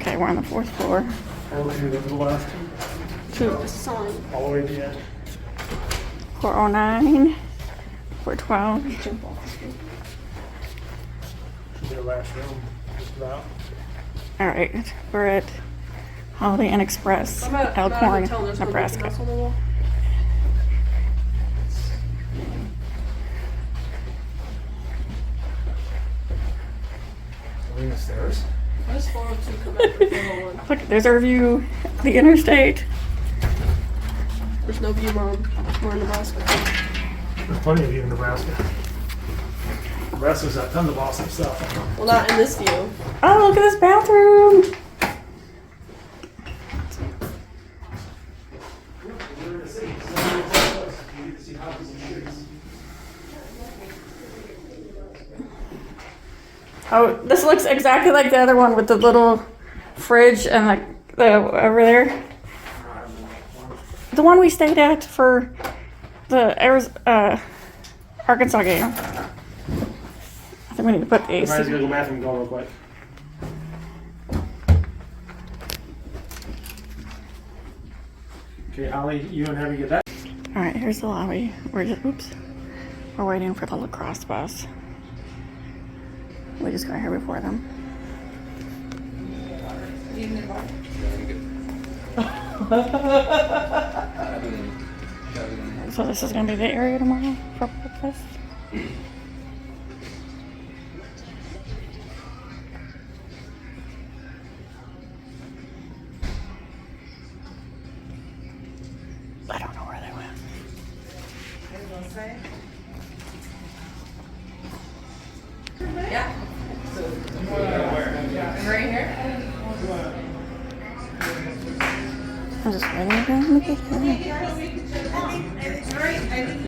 Okay, we're on the 4th floor. All the way to the left. All the way to the end. 409, 412. Should be the last room. Just about. All right, we're at Holiday Inn Express, Elkhorn, Nebraska. Are we in the stairs? Look, there's our view of the interstate. There's no view, Mom. We're in Nebraska. There's plenty of you in Nebraska. Nebraska's got tons of awesome stuff. Well, not in this view. Oh, look at this bathroom. Oh, this looks exactly like the other one with the little fridge and the over there. The one we stayed at for the Arkansas game. I think we need to put the AC. Everybody's gonna go bathroom go real quick. Okay, Holly, you and Abby get that. All right, here's the lobby. We're waiting for the lacrosse bus. We just got here before them. So this is gonna be the area tomorrow for breakfast. I don't know where they went. Yeah. Right here? I'm just waiting for them to get here.